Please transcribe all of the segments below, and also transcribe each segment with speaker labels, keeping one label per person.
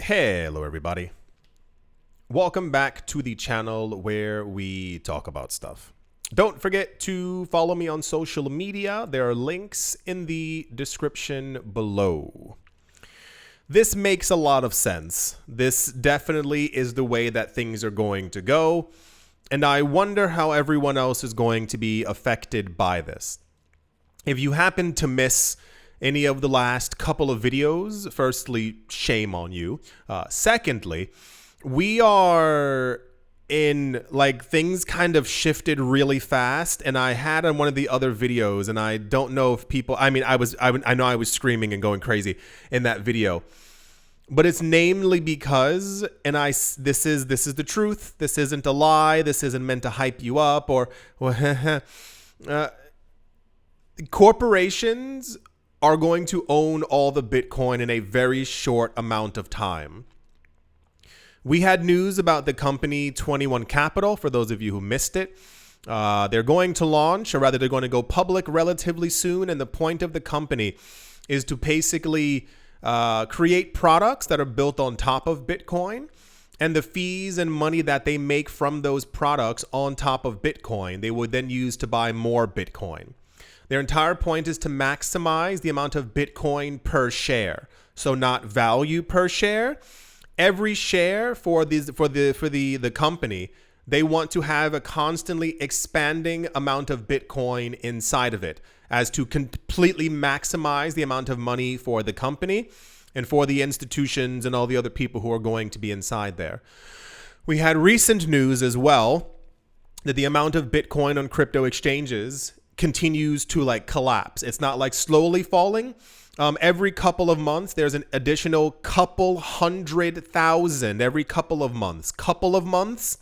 Speaker 1: Hello everybody. Welcome back to the channel where we talk about stuff. Don't forget to follow me on social media. There are links in the description below. This makes a lot of sense. This definitely is the way that things are going to go, and I wonder how everyone else is going to be affected by this. If you happen to miss any of the last couple of videos, firstly, shame on you. Secondly, we are in things kind of shifted really fast, and I had on one of the other videos, and I don't know if people, I know I was screaming and going crazy in that video, but it's namely because, and this is the truth. This isn't a lie. This isn't meant to hype you up or corporations are going to own all the Bitcoin in a very short amount of time. We had news about the company 21 Capital, for those of you who missed it. They're going to launch, or rather they're going to go public relatively soon, and the point of the company is to basically create products that are built on top of Bitcoin, and the fees and money that they make from those products on top of Bitcoin, they would then use to buy more Bitcoin. Their entire point is to maximize the amount of Bitcoin per share. So not value per share. Every share for the company, they want to have a constantly expanding amount of Bitcoin inside of it, as to completely maximize the amount of money for the company and for the institutions and all the other people who are going to be inside there. We had recent news as well that the amount of Bitcoin on crypto exchanges continues to collapse. It's not slowly falling. Every couple of months, there's an additional couple 100,000 every couple of months,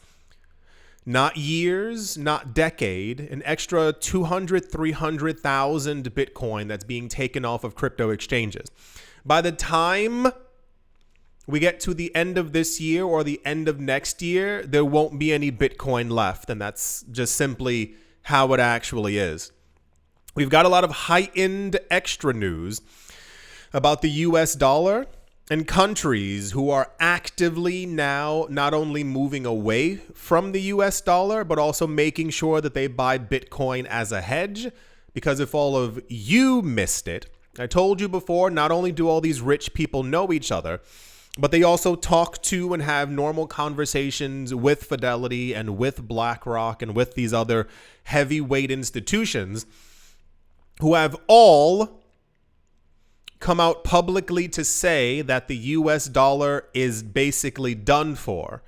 Speaker 1: not years, not decade, an extra 200, 300,000 Bitcoin that's being taken off of crypto exchanges. By the time we get to the end of this year or the end of next year, there won't be any Bitcoin left. And that's just simply how it actually is. We've got a lot of high-end extra news about the US dollar and countries who are actively now not only moving away from the US dollar, but also making sure that they buy Bitcoin as a hedge. Because if all of you missed it, I told you before, not only do all these rich people know each other, but they also talk to and have normal conversations with Fidelity and with BlackRock and with these other heavyweight institutions who have all come out publicly to say that the US dollar is basically done for,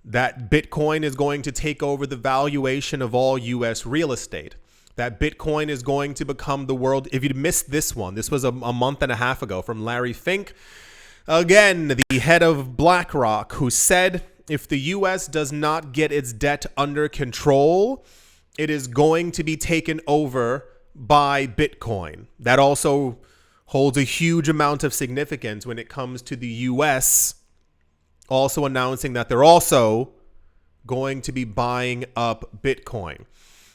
Speaker 1: that Bitcoin is going to take over the valuation of all US real estate, that Bitcoin is going to become the world. If you missed this one, this was a month and a half ago from Larry Fink. Again, the head of BlackRock, who said if the U.S. does not get its debt under control, it is going to be taken over by Bitcoin. That also holds a huge amount of significance when it comes to the U.S. also announcing that they're also going to be buying up Bitcoin.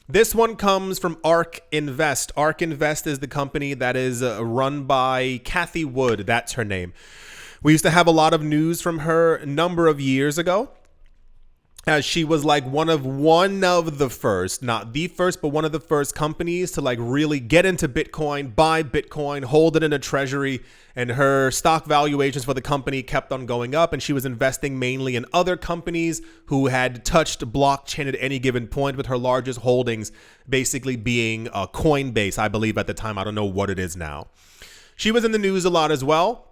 Speaker 1: This one comes from ARK Invest. ARK Invest is the company that is run by Cathie Wood. That's her name. We used to have a lot of news from her a number of years ago, as she was one of the first, not the first, but one of the first companies to really get into Bitcoin, buy Bitcoin, hold it in a treasury, and her stock valuations for the company kept on going up, and she was investing mainly in other companies who had touched blockchain at any given point, with her largest holdings basically being Coinbase, I believe at the time. I don't know what it is now. She was in the news a lot as well,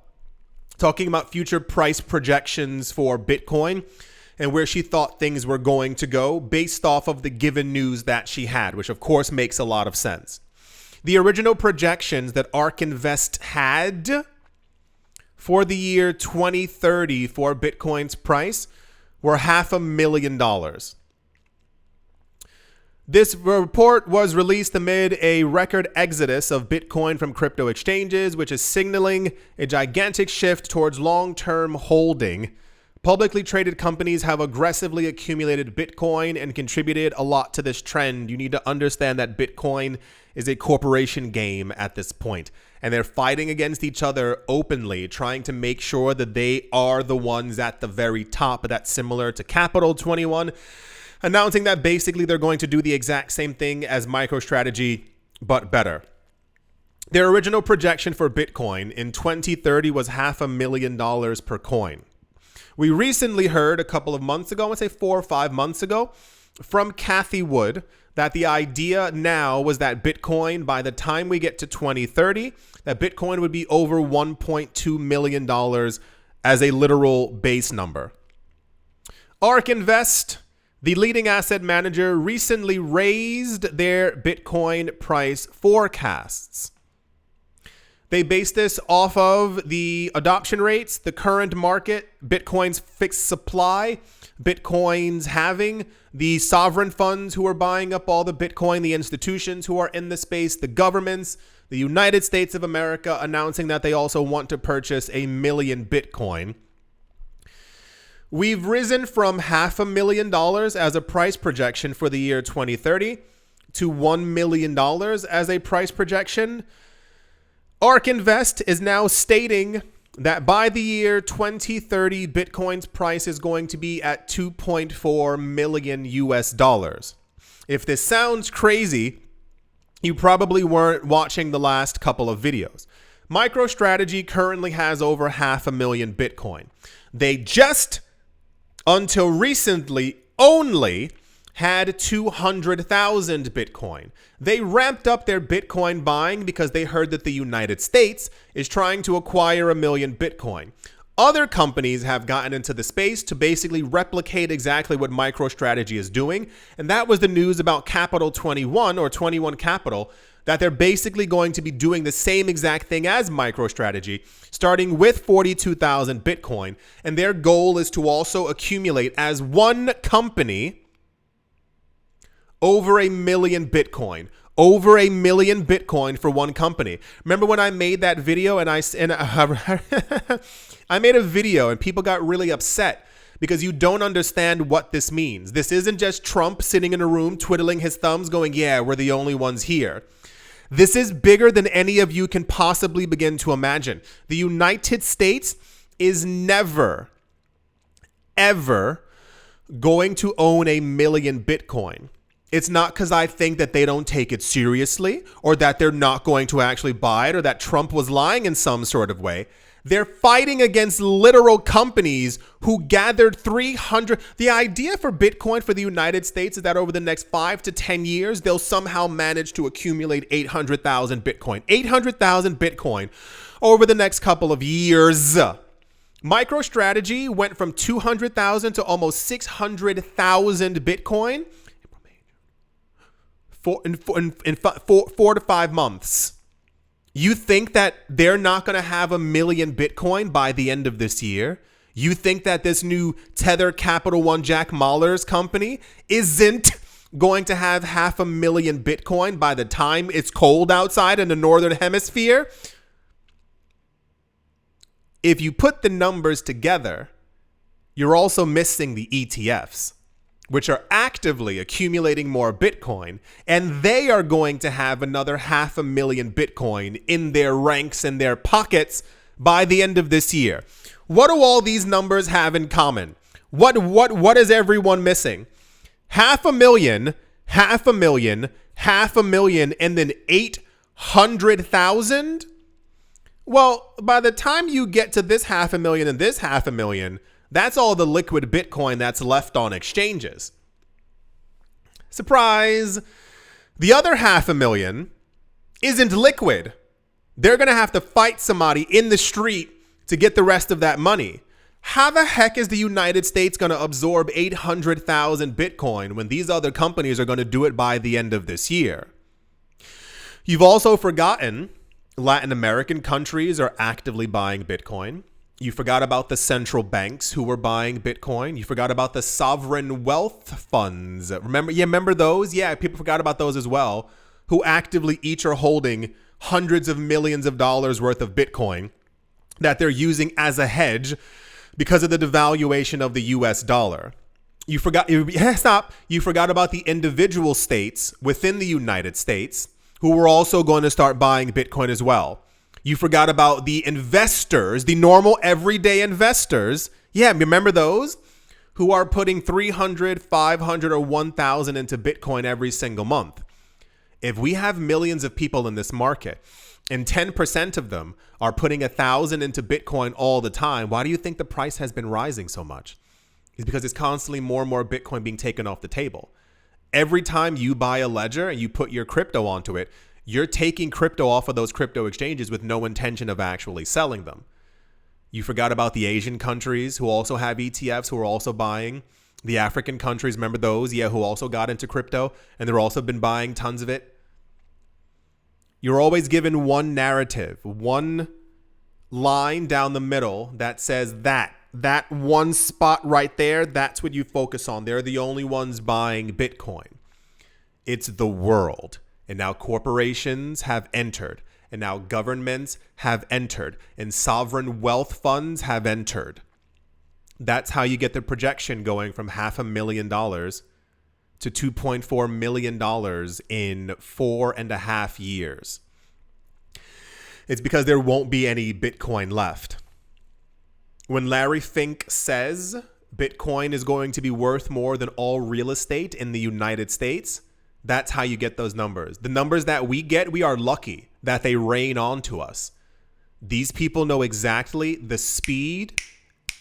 Speaker 1: talking about future price projections for Bitcoin and where she thought things were going to go based off of the given news that she had, which of course makes a lot of sense. The original projections that ARK Invest had for the year 2030 for Bitcoin's price were $500,000. This report was released amid a record exodus of Bitcoin from crypto exchanges, which is signaling a gigantic shift towards long-term holding. Publicly traded companies have aggressively accumulated Bitcoin and contributed a lot to this trend. You need to understand that Bitcoin is a corporation game at this point. and they're fighting against each other openly, trying to make sure that they are the ones at the very top. That's similar to Capital 21, announcing that basically they're going to do the exact same thing as MicroStrategy, but better. Their original projection for Bitcoin in 2030 was $500,000 per coin. We recently heard a couple of months ago, I would say 4 or 5 months ago, from Cathie Wood that the idea now was that Bitcoin, by the time we get to 2030, that Bitcoin would be over $1.2 million as a literal base number. ARK Invest, the leading asset manager, recently raised their Bitcoin price forecasts. They base this off of the adoption rates, the current market, Bitcoin's fixed supply, Bitcoin's halving, the sovereign funds who are buying up all the Bitcoin, the institutions who are in the space, the governments, the United States of America announcing that they also want to purchase 1 million Bitcoin. We've risen from $500,000 as a price projection for the year 2030 to $1 million as a price projection. ARK Invest is now stating that by the year 2030, Bitcoin's price is going to be at 2.4 million US dollars. If this sounds crazy, you probably weren't watching the last couple of videos. MicroStrategy currently has over 500,000 Bitcoin. They just, until recently, only had 200,000 Bitcoin. They ramped up their Bitcoin buying because they heard that the United States is trying to acquire 1 million Bitcoin. Other companies have gotten into the space to basically replicate exactly what MicroStrategy is doing. And that was the news about Capital 21 or 21 Capital, that they're basically going to be doing the same exact thing as MicroStrategy, starting with 42,000 Bitcoin. And their goal is to also accumulate as one company over 1 million Bitcoin. Over 1 million Bitcoin for one company. Remember when I made that video and I made a video and people got really upset because you don't understand what this means. This isn't just Trump sitting in a room twiddling his thumbs going, yeah, we're the only ones here. This is bigger than any of you can possibly begin to imagine. The United States is never, ever going to own 1 million Bitcoin. It's not because I think that they don't take it seriously or that they're not going to actually buy it or that Trump was lying in some sort of way. They're fighting against literal companies who gathered 300. The idea for Bitcoin for the United States is that over the next 5 to 10 years, they'll somehow manage to accumulate 800,000 Bitcoin. 800,000 Bitcoin over the next couple of years. MicroStrategy went from 200,000 to almost 600,000 Bitcoin in 4 to 5 months. You think that they're not going to have 1 million Bitcoin by the end of this year? You think that this new Tether Capital One Jack Mallers company isn't going to have 500,000 Bitcoin by the time it's cold outside in the northern hemisphere? If you put the numbers together, you're also missing the ETFs, which are actively accumulating more Bitcoin, and they are going to have another 500,000 Bitcoin in their ranks and their pockets by the end of this year. What do all these numbers have in common? What is everyone missing? 500,000, 500,000, 500,000, and then 800,000? Well, by the time you get to this 500,000 and this 500,000, that's all the liquid Bitcoin that's left on exchanges. Surprise! The other 500,000 isn't liquid. They're going to have to fight somebody in the street to get the rest of that money. How the heck is the United States going to absorb 800,000 Bitcoin when these other companies are going to do it by the end of this year? You've also forgotten Latin American countries are actively buying Bitcoin. You forgot about the central banks who were buying Bitcoin. You forgot about the sovereign wealth funds. Remember those? Yeah, people forgot about those as well, who actively each are holding hundreds of millions of dollars worth of Bitcoin that they're using as a hedge because of the devaluation of the US dollar. You forgot about the individual states within the United States who were also going to start buying Bitcoin as well. You forgot about the investors, the normal everyday investors. Yeah, remember those who are putting 300, 500, or 1,000 into Bitcoin every single month. If we have millions of people in this market and 10% of them are putting 1,000 into Bitcoin all the time, why do you think the price has been rising so much? It's because it's constantly more and more Bitcoin being taken off the table. Every time you buy a ledger and you put your crypto onto it, you're taking crypto off of those crypto exchanges with no intention of actually selling them. You forgot about the Asian countries who also have ETFs who are also buying. The African countries, remember those? Yeah, who also got into crypto and they're also been buying tons of it. You're always given one narrative, one line down the middle that says that one spot right there, that's what you focus on. They're the only ones buying Bitcoin. It's the world. And now corporations have entered. And now governments have entered. And sovereign wealth funds have entered. That's how you get the projection going from $500,000 to $2.4 million in 4.5 years. It's because there won't be any Bitcoin left. When Larry Fink says Bitcoin is going to be worth more than all real estate in the United States, that's how you get those numbers. The numbers that we get, we are lucky that they rain on to us. These people know exactly the speed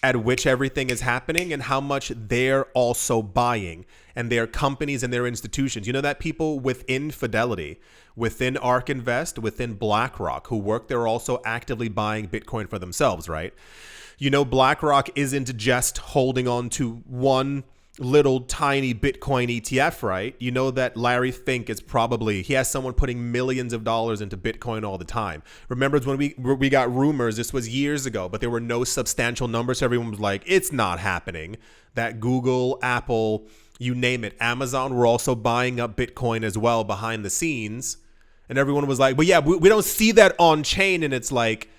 Speaker 1: at which everything is happening and how much they're also buying, and their companies and their institutions. You know that people within Fidelity, within ARK Invest, within BlackRock who work, they're also actively buying Bitcoin for themselves, right? You know, BlackRock isn't just holding on to one little tiny Bitcoin ETF, right? You know that Larry Fink is probably, he has someone putting millions of dollars into Bitcoin all the time. Remember when we got rumors, this was years ago, but there were no substantial numbers. So everyone was like, it's not happening. That Google, Apple, you name it, Amazon were also buying up Bitcoin as well behind the scenes. And everyone was like, but yeah, we don't see that on chain. And it's like,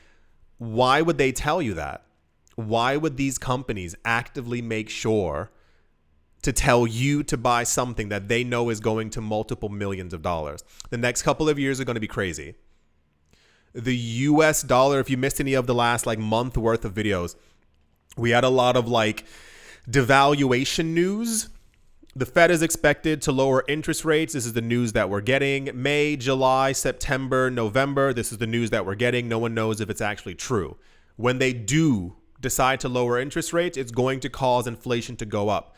Speaker 1: why would they tell you that? Why would these companies actively make sure to tell you to buy something that they know is going to multiple millions of dollars? The next couple of years are going to be crazy. The US dollar, if you missed any of the last month worth of videos, we had a lot of devaluation news. The Fed is expected to lower interest rates. This is the news that we're getting. May, July, September, November. This is the news that we're getting. No one knows if it's actually true. When they do decide to lower interest rates, it's going to cause inflation to go up.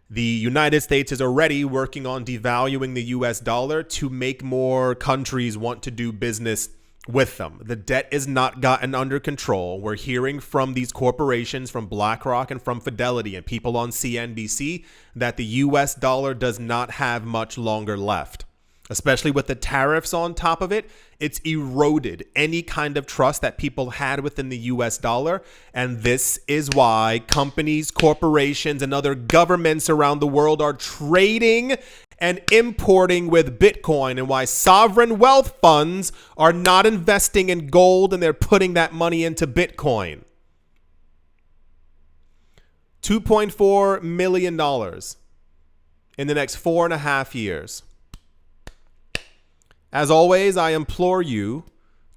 Speaker 1: The United States is already working on devaluing the US dollar to make more countries want to do business with them. The debt is not gotten under control. We're hearing from these corporations, from BlackRock and from Fidelity and people on CNBC, that the US dollar does not have much longer left. Especially with the tariffs on top of it, it's eroded any kind of trust that people had within the US dollar. And this is why companies, corporations, and other governments around the world are trading and importing with Bitcoin, and why sovereign wealth funds are not investing in gold and they're putting that money into Bitcoin. $2.4 million in the next 4.5 years. As always, I implore you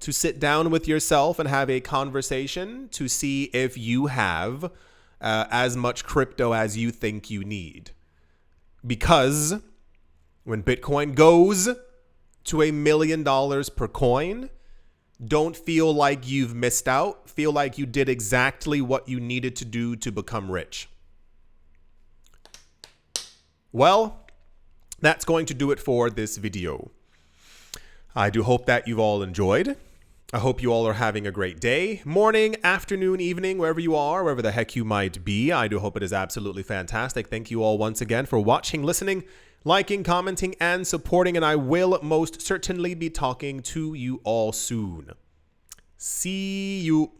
Speaker 1: to sit down with yourself and have a conversation to see if you have as much crypto as you think you need. Because when Bitcoin goes to $1 million per coin, don't feel like you've missed out. Feel like you did exactly what you needed to do to become rich. Well, that's going to do it for this video. I do hope that you've all enjoyed. I hope you all are having a great day, morning, afternoon, evening, wherever you are, wherever the heck you might be. I do hope it is absolutely fantastic. Thank you all once again for watching, listening, liking, commenting, and supporting. And I will most certainly be talking to you all soon. See you.